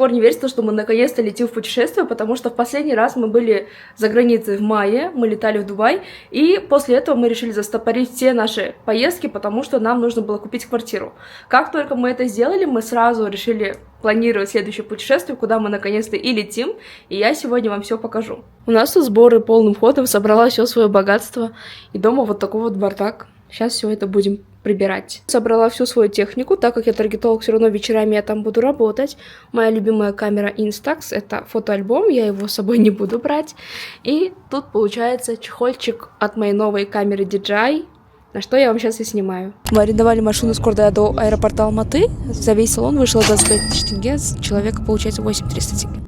пор не верится, что мы наконец-то летим в путешествие, потому что в последний раз мы были за границей в мае, мы летали в Дубай, и после этого мы решили застопорить все наши поездки, потому что нам нужно было купить квартиру. Как только мы это сделали, мы сразу решили планировать следующее путешествие, куда мы наконец-то и летим, и я сегодня вам все покажу. У нас тут сборы полным ходом, собрала все свое богатство, и дома вот такой вот бардак. Сейчас все это будем прибирать. Собрала всю свою технику, так как я таргетолог, все равно вечерами я там буду работать. Моя любимая камера Instax, это фотоальбом, я его с собой не буду брать. И тут получается чехольчик от моей новой камеры DJI, на что я вам сейчас и снимаю. Мы арендовали машину с Кордая до аэропорта Алматы. За весь салон вышло 25 тысяч тенге, с человека получается 8300 тенге.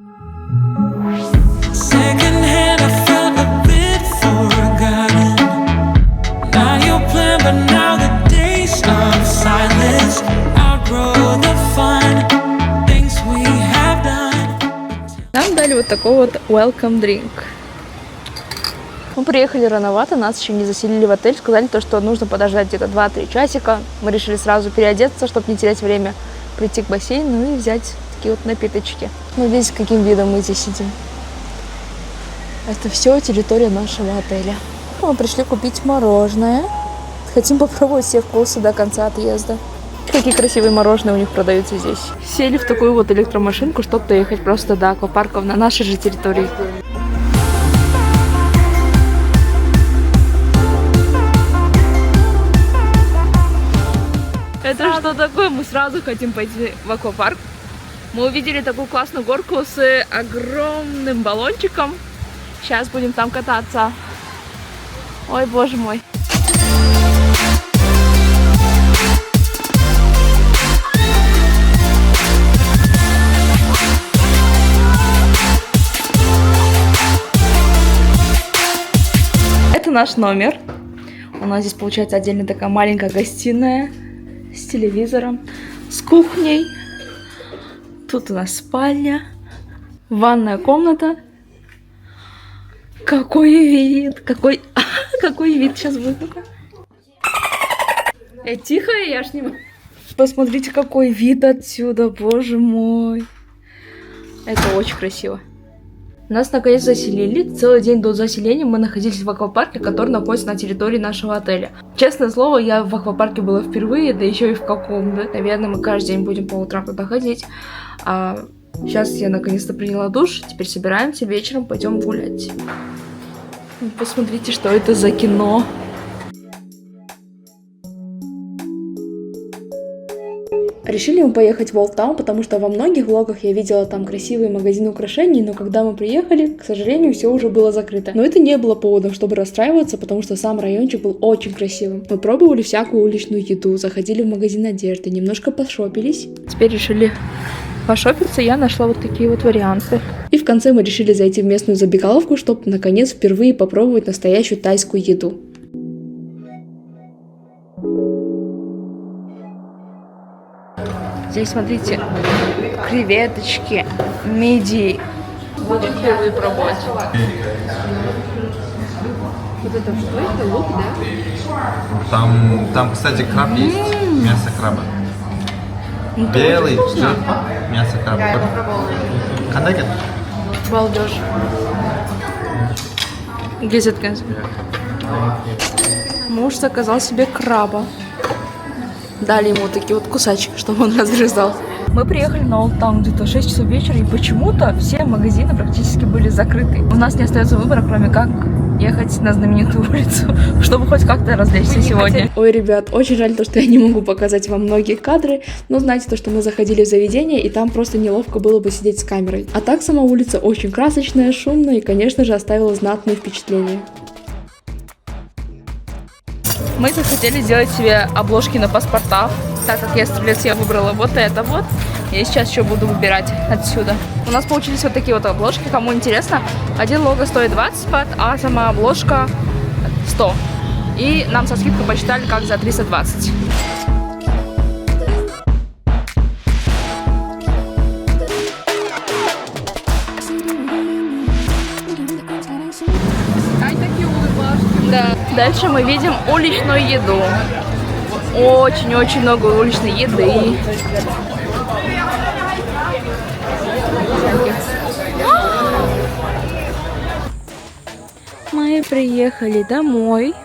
Нам дали вот такой вот welcome drink. Мы приехали рановато, нас еще не заселили в отель, сказали то, что нужно подождать где-то 2-3 часика. Мы решили сразу переодеться, чтобы не терять время, прийти к бассейну и взять такие вот напиточки. Ну, видите, каким видом мы здесь сидим. Это все территория нашего отеля. Мы пришли купить мороженое. Хотим попробовать все вкусы до конца отъезда. Какие красивые мороженые у них продаются здесь. Сели в такую вот электромашинку, чтобы доехать просто до аквапарков на нашей же территории. Это что такое? Мы сразу хотим пойти в аквапарк. Мы увидели такую классную горку с огромным баллончиком. Сейчас будем там кататься. Ой, боже мой. Это наш номер. У нас здесь получается отдельно такая маленькая гостиная с телевизором, с кухней. Тут у нас спальня, ванная комната. Какой вид! Какой вид сейчас будет? Тихо, я ж снимаю. Посмотрите, какой вид отсюда, боже мой. Это очень красиво. Нас наконец заселили. Целый день до заселения мы находились в аквапарке, который находится на территории нашего отеля. Честное слово, я в аквапарке была впервые, да еще и в каком, да? Наверное, мы каждый день будем по утрам туда ходить. Сейчас я наконец-то приняла душ, теперь собираемся, вечером пойдем гулять. Посмотрите, что это за кино. Решили мы поехать в Old Town, потому что во многих влогах я видела там красивые магазины украшений, но когда мы приехали, к сожалению, все уже было закрыто. Но это не было поводом, чтобы расстраиваться, потому что сам райончик был очень красивым. Мы пробовали всякую уличную еду, заходили в магазин одежды, немножко пошопились. Теперь решили пошопиться, я нашла вот такие вот варианты. И в конце мы решили зайти в местную забегаловку, чтобы наконец впервые попробовать настоящую тайскую еду. Здесь, смотрите, креветочки, мидии. Будем впервые пробовать. Вот это что? Это лук, да? Там, кстати, краб есть. Мясо краба. Белый, мясо краба. Да, я попробовала. Кандайкет? Балдеж. Гезеткен. Муж заказал себе краба. Дали ему такие вот кусачки, чтобы он разгрызал. Мы приехали на Old Town где-то 6 часов вечера, и почему-то все магазины практически были закрыты. У нас не остается выбора, кроме как ехать на знаменитую улицу, чтобы хоть как-то развлечься сегодня. Ой, ребят, очень жаль то, что я не могу показать вам многие кадры, но знаете то, что мы заходили в заведение, и там просто неловко было бы сидеть с камерой. А так сама улица очень красочная, шумная и, конечно же, оставила знатные впечатления. Мы захотели сделать себе обложки на паспорта, так как я стрелец, я выбрала вот это вот. Я сейчас еще буду выбирать отсюда. У нас получились вот такие вот обложки, кому интересно. Один лого стоит 20 бат, а сама обложка 100. И нам со скидкой посчитали как за 320. Да. Дальше мы видим уличную еду. Очень-очень много уличной еды. Мы приехали домой.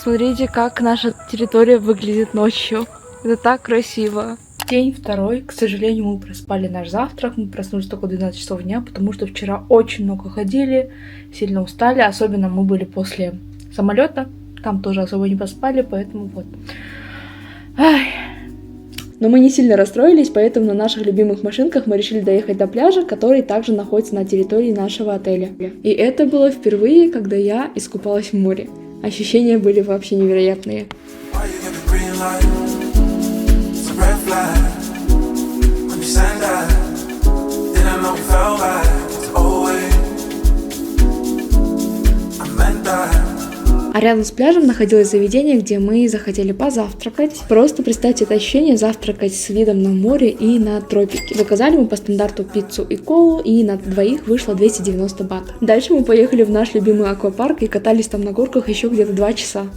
Смотрите, как наша территория выглядит ночью. Это так красиво. День второй. К сожалению, мы проспали наш завтрак. Мы проснулись только в 12 часов дня, потому что вчера очень много ходили, сильно устали. Особенно мы были после самолета. Там тоже особо не поспали, поэтому вот. Ай. Но мы не сильно расстроились, поэтому на наших любимых машинках мы решили доехать до пляжа, который также находится на территории нашего отеля. И это было впервые, когда я искупалась в море. Ощущения были вообще невероятные. А рядом с пляжем находилось заведение, где мы захотели позавтракать. Просто представьте это ощущение завтракать с видом на море и на тропики. Заказали мы по стандарту пиццу и колу, и на двоих вышло 290 бат. Дальше мы поехали в наш любимый аквапарк и катались там на горках еще где-то 2 часа.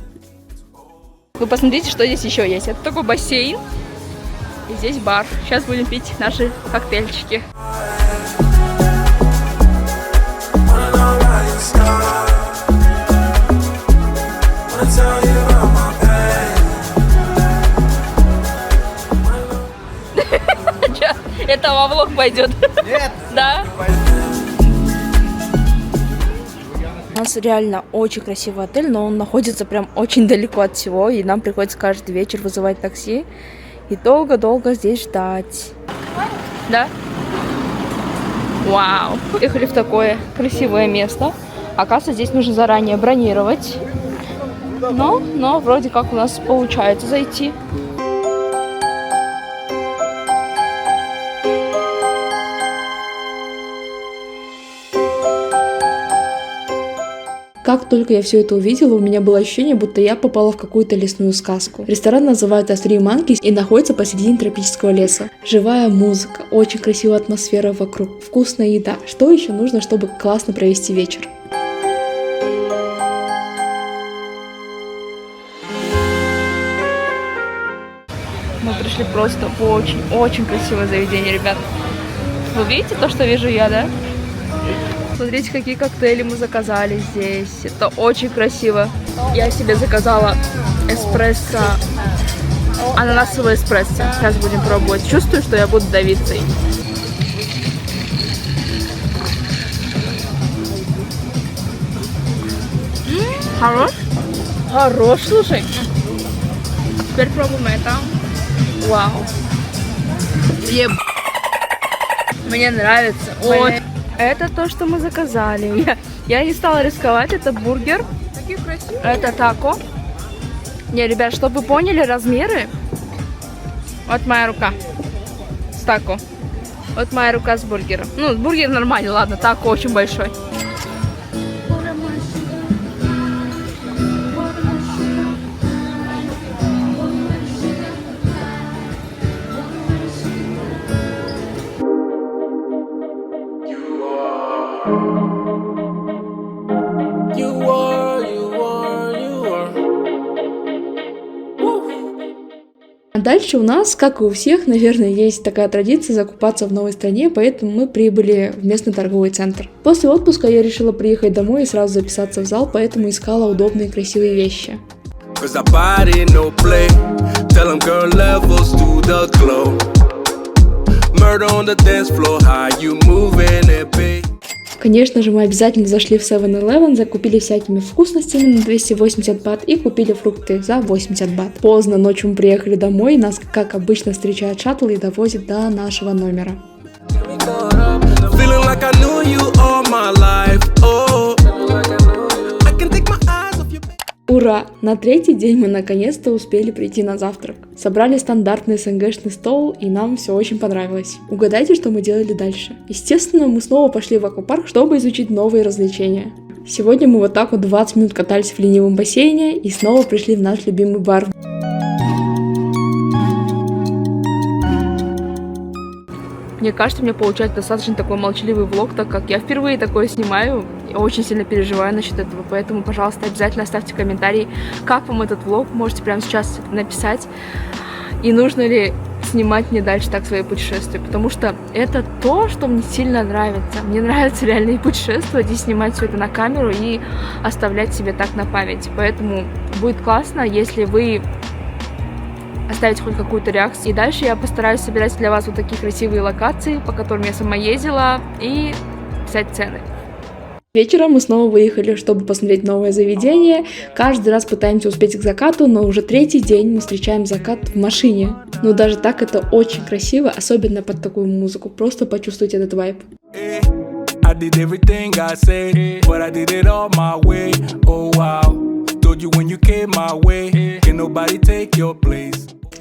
Вы посмотрите, что здесь еще есть. Это такой бассейн, и здесь бар. Сейчас будем пить наши коктейльчики. Это во влог пойдет. Нет. Да. У нас реально очень красивый отель, но он находится прям очень далеко от всего, и нам приходится каждый вечер вызывать такси и долго-долго здесь ждать. Да? Вау. Ехали в такое красивое место. Оказывается, здесь нужно заранее бронировать. Но вроде как у нас получается зайти. Как только я все это увидела, у меня было ощущение, будто я попала в какую-то лесную сказку. Ресторан называется Three Monkeys и находится посередине тропического леса. Живая музыка, очень красивая атмосфера вокруг, вкусная еда. Что еще нужно, чтобы классно провести вечер? Мы пришли просто в очень красивое заведение, ребят. Вы видите то, что вижу я, да? Смотрите, какие коктейли мы заказали здесь. Это очень красиво. Я себе заказала эспрессо, ананасовый эспрессо. Сейчас будем пробовать. Чувствую, что я буду давиться. Хорош? Хорош, слушай. Теперь пробуем это. Вау. Мне нравится. Ой. Это то, что мы заказали. Я не стала рисковать. Это бургер. Такие красивые. Это тако. Не, ребят, чтобы вы поняли размеры. Вот моя рука с тако. Вот моя рука с бургером. Ну, бургер нормальный, ладно. Тако очень большой. А дальше у нас, как и у всех, наверное, есть такая традиция закупаться в новой стране, поэтому мы прибыли в местный торговый центр. После отпуска я решила приехать домой и сразу записаться в зал, поэтому искала удобные и красивые вещи. Конечно же, мы обязательно зашли в 7-Eleven, закупили всякими вкусностями на 280 бат и купили фрукты за 80 бат. Поздно ночью мы приехали домой, нас, как обычно, встречает шаттл и довозит до нашего номера. Ура! На третий день мы наконец-то успели прийти на завтрак. Собрали стандартный СНГшный стол, и нам все очень понравилось. Угадайте, что мы делали дальше? Естественно, мы снова пошли в аквапарк, чтобы изучить новые развлечения. Сегодня мы вот так вот 20 минут катались в ленивом бассейне и снова пришли в наш любимый бар. Мне кажется, мне получается достаточно такой молчаливый влог, так как я впервые такое снимаю. Я очень сильно переживаю насчет этого, поэтому, пожалуйста, обязательно оставьте комментарий, как вам этот влог. Можете прямо сейчас написать. И нужно ли снимать мне дальше так свои путешествия, потому что это то, что мне сильно нравится. Мне нравится реально и путешествовать, и снимать все это на камеру, и оставлять себе так на память. Поэтому будет классно, если вы оставите хоть какую-то реакцию. И дальше я постараюсь собирать для вас вот такие красивые локации, по которым я сама ездила, и писать цены. Вечером мы снова выехали, чтобы посмотреть новое заведение. Каждый раз пытаемся успеть к закату, но уже третий день мы встречаем закат в машине. Но даже так это очень красиво, особенно под такую музыку. Просто почувствуйте этот вайб.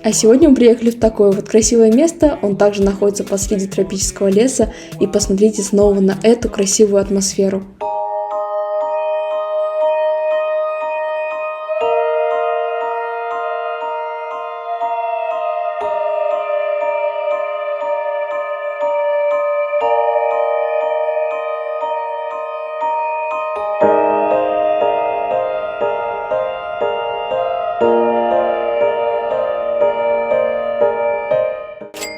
А сегодня мы приехали в такое вот красивое место, он также находится посреди тропического леса, и посмотрите снова на эту красивую атмосферу.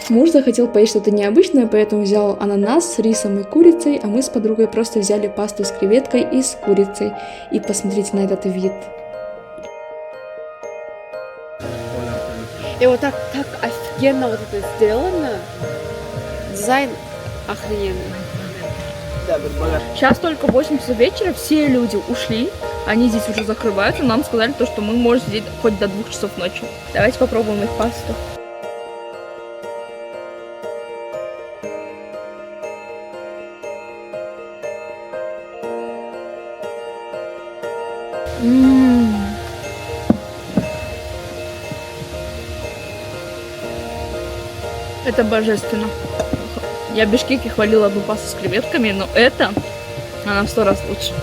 Муж захотел поесть что-то необычное, поэтому взял ананас с рисом и курицей, а мы с подругой просто взяли пасту с креветкой и с курицей. И посмотрите на этот вид. И вот так офигенно вот это сделано. Дизайн охрененный. Сейчас только 8 часов вечера, все люди ушли, они здесь уже закрываются, нам сказали то, что мы можем сидеть хоть до 2 часов ночи. Давайте попробуем их пасту. Это божественно. Я в Бишкеке хвалила одну пасту с креветками, но она в 100 раз лучше.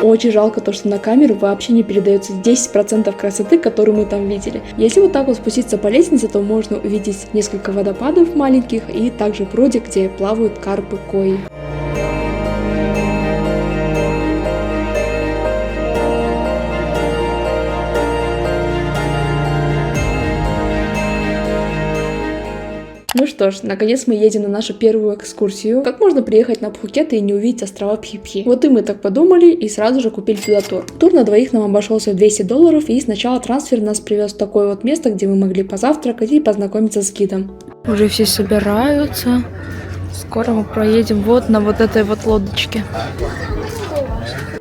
Очень жалко то, что на камеру вообще не передается 10% красоты, которую мы там видели. Если вот так вот спуститься по лестнице, то можно увидеть несколько водопадов маленьких и также прудик, где плавают карпы кои. Ну что ж, наконец мы едем на нашу первую экскурсию. Как можно приехать на Пхукет и не увидеть острова Пхи-Пхи? Вот и мы так подумали и сразу же купили туда тур. Тур на двоих нам обошелся в $200, и сначала трансфер нас привез в такое вот место, где мы могли позавтракать и познакомиться с гидом. Уже все собираются. Скоро мы проедем вот на вот этой вот лодочке.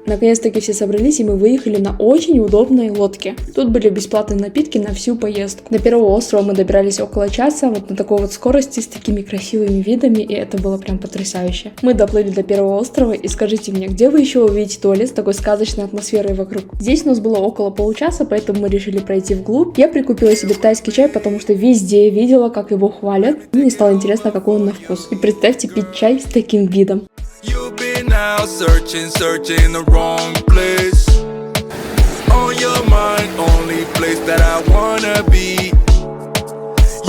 Наконец-таки все собрались, и мы выехали на очень удобной лодке. Тут были бесплатные напитки на всю поездку. До первого острова мы добирались около часа, вот на такой вот скорости, с такими красивыми видами, и это было прям потрясающе. Мы доплыли до первого острова, и скажите мне, где вы еще увидите туалет с такой сказочной атмосферой вокруг? Здесь у нас было около получаса, поэтому мы решили пройти вглубь. Я прикупила себе тайский чай, потому что везде видела, как его хвалят. Мне стало интересно, какой он на вкус. И представьте пить чай с таким видом. Now searching the wrong place. On your mind, only place that I wanna be.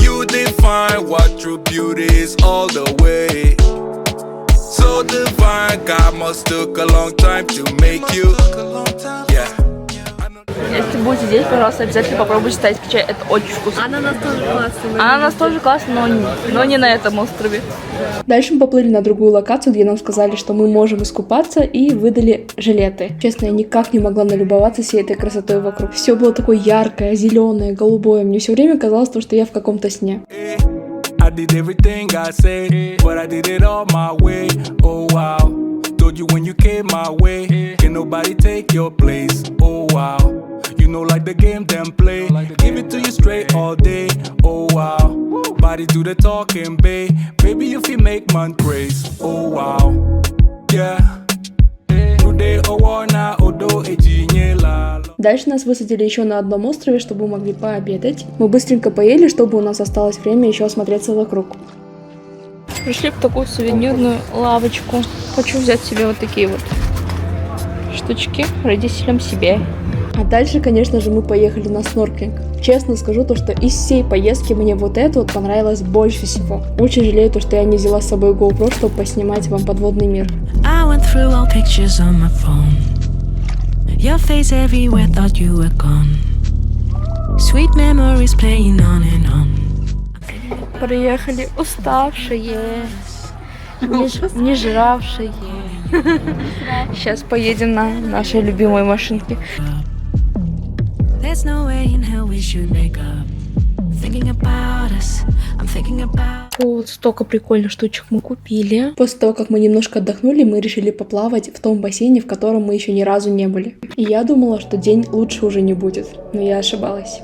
You define what true beauty is all the way. So divine, God must took a long time to make you. Yeah. Если будете здесь, пожалуйста, обязательно попробуйте тайский чай, это очень вкусно. Ананас тоже классный. Ананас тоже классный, но не на этом острове. Дальше мы поплыли на другую локацию, где нам сказали, что мы можем искупаться, и выдали жилеты. Честно, я никак не могла налюбоваться всей этой красотой вокруг. Все было такое яркое, зеленое, голубое. Мне все время казалось, что я в каком-то сне. I did everything I said, but I did it all my way. Oh wow, told you when you came my way, can nobody take your place. Oh wow, you know like the game them play, give it to you straight all day. Oh wow, body do the talking, babe. Baby if you make man craze. Oh wow, yeah. Дальше нас высадили еще на одном острове, чтобы мы могли пообедать. Мы быстренько поели, чтобы у нас осталось время еще осмотреться вокруг. Пришли в такую сувенирную лавочку. Хочу взять себе вот такие вот штучки родителям себе. А дальше, конечно же, мы поехали на снорклинг. Честно скажу, то, что из всей поездки мне вот это вот понравилось больше всего. Очень жалею, то, что я не взяла с собой GoPro, чтобы поснимать вам подводный мир. Your face everywhere, thought you were gone. Sweet memories playing on and on. Приехали уставшие, не жравшие. Сейчас поедем на нашей любимой машинке. Вот столько прикольных штучек мы купили. После того, как мы немножко отдохнули, мы решили поплавать в том бассейне, в котором мы еще ни разу не были. И я думала, что день лучше уже не будет, но я ошибалась.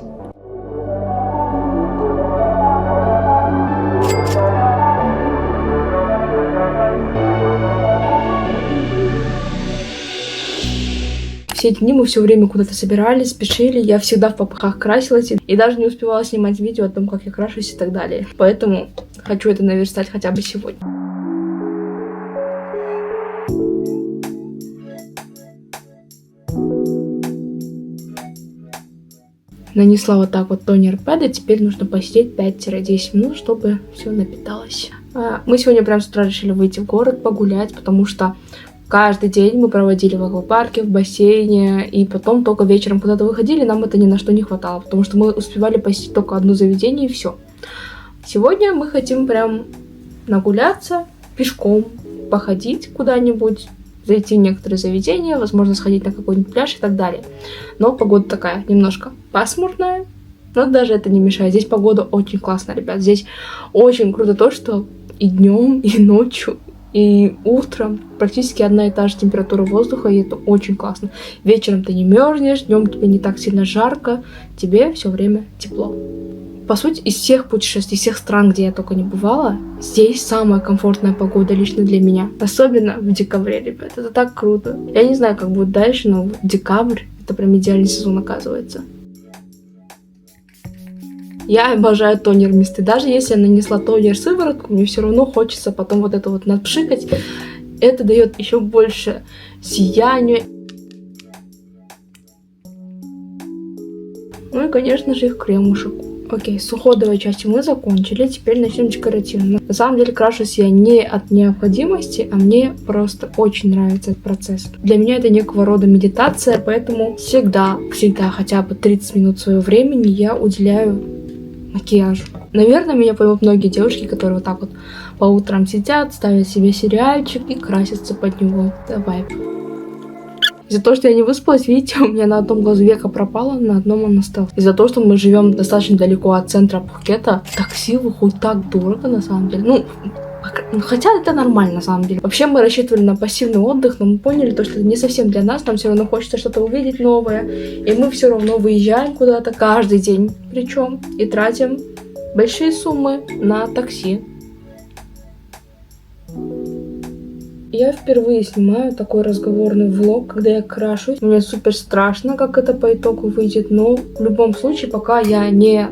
Все эти дни мы все время куда-то собирались, спешили, я всегда в попыхах красилась и даже не успевала снимать видео о том, как я крашусь и так далее. Поэтому хочу это наверстать хотя бы сегодня. Нанесла вот так вот тонер пэда, теперь нужно посидеть 5-10 минут, чтобы все напиталось. Мы сегодня прям с утра решили выйти в город, погулять, потому что каждый день мы проводили в аквапарке, в бассейне, и потом только вечером куда-то выходили, нам это ни на что не хватало, потому что мы успевали посетить только одно заведение и все. Сегодня мы хотим прям нагуляться, пешком походить куда-нибудь, зайти в некоторые заведения, возможно, сходить на какой-нибудь пляж и так далее. Но погода такая немножко пасмурная, но даже это не мешает. Здесь погода очень классная, ребят. Здесь очень круто то, что и днем, и ночью, и утром практически одна и та же температура воздуха, и это очень классно. Вечером ты не мерзнешь, днем тебе не так сильно жарко, тебе все время тепло. По сути, из всех путешествий, из всех стран, где я только не бывала, здесь самая комфортная погода лично для меня. Особенно в декабре, ребят. Это так круто. Я не знаю, как будет дальше, но декабрь — это прям идеальный сезон, оказывается. Я обожаю тонер мисты. Даже если я нанесла тонер сыворотку, мне все равно хочется потом вот это вот напшикать. Это дает еще больше сияния. Ну и, конечно же, их кремушек. Окей, с уходовой частью мы закончили, теперь начнем декоративно. На самом деле крашусь я не от необходимости, а мне просто очень нравится этот процесс. Для меня это некого рода медитация, поэтому всегда хотя бы 30 минут своего времени я уделяю макияжу. Наверное, меня поймут многие девушки, которые вот так вот по утрам сидят, ставят себе сериальчик и красятся под него. Это вайб. Из-за того, что я не выспалась, видите, у меня на одном глазу века пропало, на одном он остался. Из-за того, что мы живем достаточно далеко от центра Пхукета, такси выходит так дорого, на самом деле. Ну, хотя это нормально, на самом деле. Вообще мы рассчитывали на пассивный отдых, но мы поняли, что это не совсем для нас, нам все равно хочется что-то увидеть новое. И мы все равно выезжаем куда-то каждый день, причем, и тратим большие суммы на такси. Я впервые снимаю такой разговорный влог, когда я крашусь. Мне супер страшно, как это по итогу выйдет, но в любом случае, пока я не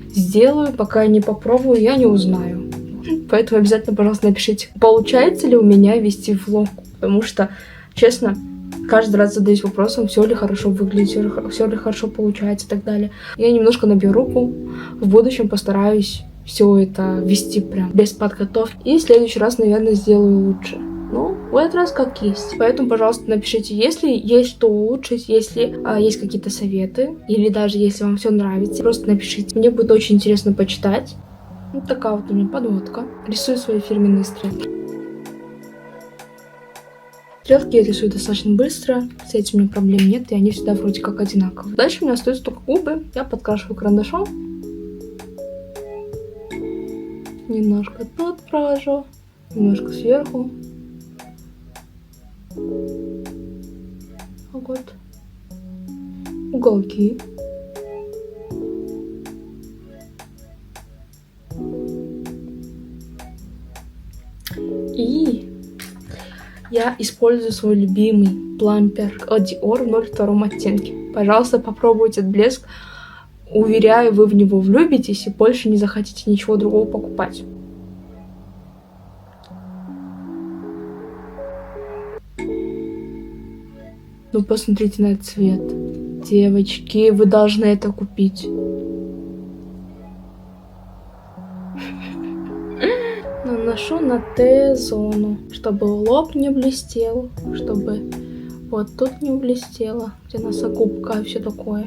сделаю, пока я не попробую, я не узнаю. Поэтому обязательно, пожалуйста, напишите, получается ли у меня вести влог, потому что, честно, каждый раз задаюсь вопросом, все ли хорошо выглядит, все ли хорошо получается и так далее. Я немножко набью руку, в будущем постараюсь все это вести прям без подготовки, и в следующий раз, наверное, сделаю лучше. Ну, в этот раз как есть. Поэтому, пожалуйста, напишите, если есть что улучшить, если есть какие-то советы, или даже если вам все нравится, просто напишите. Мне будет очень интересно почитать. Вот такая вот у меня подводка. Рисую свои фирменные стрелки. Стрелки я рисую достаточно быстро, с этим у меня проблем нет, и они всегда вроде как одинаковые. Дальше у меня остаются только губы. Я подкрашиваю карандашом. Немножко тут провожу, немножко сверху. Вот. Уголки. И я использую свой любимый плампер от Dior в 02 оттенке. Пожалуйста, попробуйте этот блеск. Уверяю, вы в него влюбитесь и больше не захотите ничего другого покупать. Ну, посмотрите на этот цвет. Девочки, вы должны это купить. Наношу на Т-зону, чтобы лоб не блестел, чтобы вот тут не блестело, где носогубка и все такое.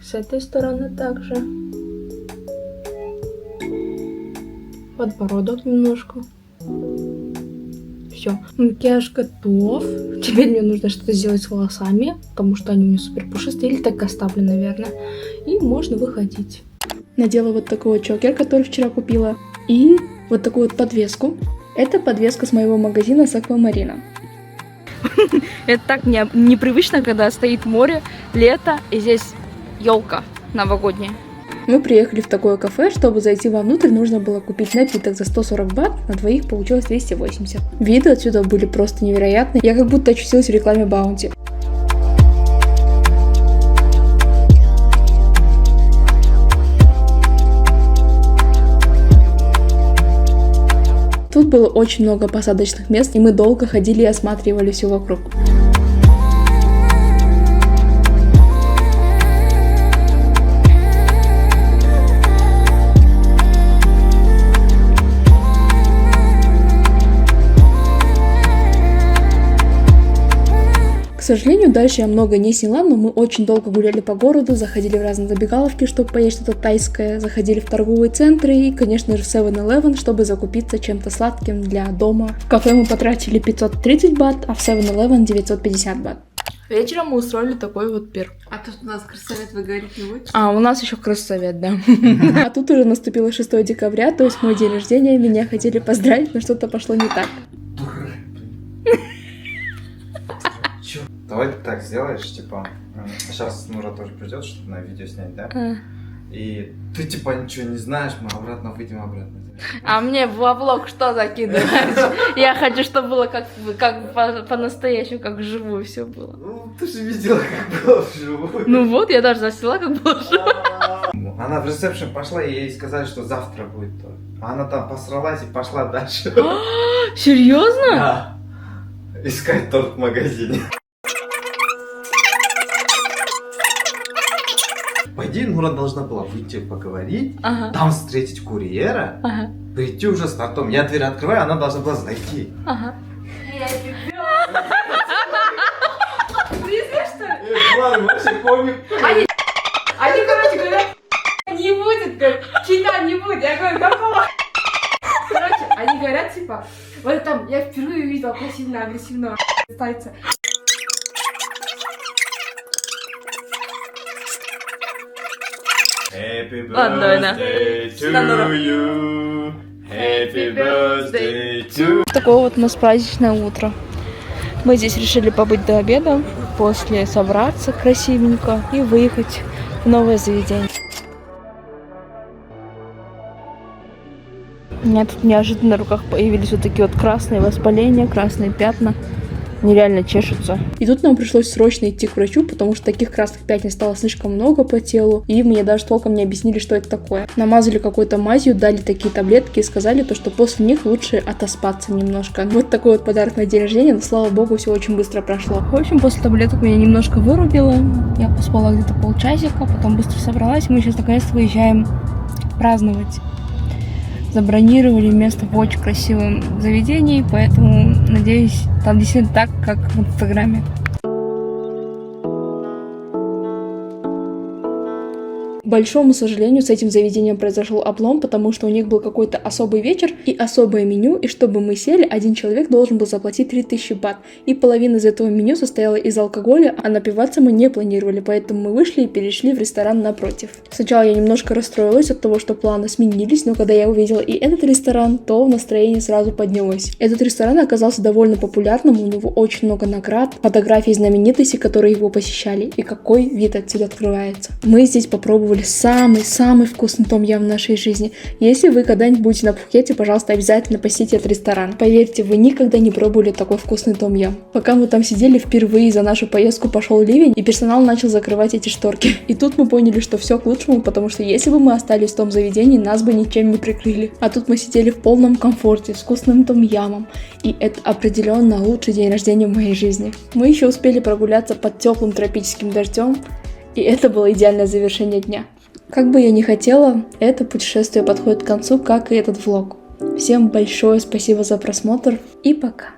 С этой стороны также. подбородок немножко. Все, макияж готов. Теперь мне нужно что-то сделать с волосами, потому что они у меня супер пушистые, или так оставлю, наверное. И можно выходить. Надела вот такой вот чокер, который вчера купила, и вот такую вот подвеску. Это подвеска с моего магазина с аквамарина. Это так непривычно, когда стоит море, лето, и здесь елка новогодняя. Мы приехали в такое кафе, чтобы зайти вовнутрь, нужно было купить напиток за 140 бат, на двоих получилось 280. Виды отсюда были просто невероятные, я как будто очутилась в рекламе Баунти. Тут было очень много посадочных мест, и мы долго ходили и осматривали все вокруг. К сожалению, дальше я много не сняла, но мы очень долго гуляли по городу, заходили в разные забегаловки, чтобы поесть что-то тайское, заходили в торговые центры и, конечно же, в 7-Eleven, чтобы закупиться чем-то сладким для дома. В кафе мы потратили 530 бат, а в 7-Eleven 950 бат. Вечером мы устроили такой вот пир. А тут у нас крестсовет, вы говорите, не будете? А, у нас еще крестсовет, да. А тут уже наступило 6 декабря, то есть мой день рождения, меня хотели поздравить, но что-то пошло не так. Давай ты так сделаешь, типа, сейчас Нура тоже придет, чтобы на видео снять, да? И ты типа ничего не знаешь, мы обратно выйдем обратно. А мне во влог что закидывать? Я хочу, чтобы было как по-настоящему, как вживую все было. Ну, ты же видела, как было вживую. Ну вот, я даже засняла, как было вживую. Она в ресепшн пошла, и ей сказали, что завтра будет то. А она там посралась и пошла дальше. Серьезно? Да. Искать торт в магазине. По идее, Нура должна была выйти поговорить, там встретить курьера, прийти уже с тортом. Я дверь открываю, она должна была зайти. Они, короче, говорят, не будет, чайка не будет. Я говорю, какого? Короче, они говорят, типа, вот там, я впервые увидела пассивно-агрессивного тайца. Happy Ладно, birthday to you. Happy birthday to... Такое вот у нас праздничное утро. Мы здесь решили побыть до обеда, после собраться красивенько и выехать в новое заведение. У меня тут неожиданно на руках появились вот такие вот красные воспаления, красные пятна. Нереально чешутся. И тут нам пришлось срочно идти к врачу, потому что таких красных пятен стало слишком много по телу, и мне даже толком не объяснили, что это такое. Намазали какой-то мазью, дали такие таблетки и сказали то, что после них лучше отоспаться немножко. Вот такой вот подарок на день рождения, но слава богу, все очень быстро прошло. В общем, после таблеток меня немножко вырубило. Я поспала где-то полчасика, потом быстро собралась. Мы сейчас наконец-то выезжаем праздновать. Забронировали место в очень красивом заведении, поэтому, надеюсь, там действительно так, как в Инстаграме. К большому сожалению, с этим заведением произошел облом, потому что у них был какой-то особый вечер и особое меню, и чтобы мы сели, один человек должен был заплатить 3000 бат. И половина из этого меню состояла из алкоголя, а напиваться мы не планировали, поэтому мы вышли и перешли в ресторан напротив. Сначала я немножко расстроилась от того, что планы сменились, но когда я увидела и этот ресторан, то настроение сразу поднялось. Этот ресторан оказался довольно популярным, у него очень много наград, фотографий знаменитостей, которые его посещали, и какой вид отсюда открывается. Мы здесь попробовали самый вкусный том-ям в нашей жизни. Если вы когда-нибудь будете на Пхукете, пожалуйста, обязательно посетите этот ресторан. Поверьте, вы никогда не пробовали такой вкусный том-ям. Пока мы там сидели, впервые за нашу поездку пошел ливень, и персонал начал закрывать эти шторки. И тут мы поняли, что все к лучшему, потому что если бы мы остались в том заведении, нас бы ничем не прикрыли. А тут мы сидели в полном комфорте, с вкусным том-ямом. И это определенно лучший день рождения в моей жизни. Мы еще успели прогуляться под теплым тропическим дождем, и это было идеальное завершение дня. Как бы я ни хотела, это путешествие подходит к концу, как и этот влог. Всем большое спасибо за просмотр и пока!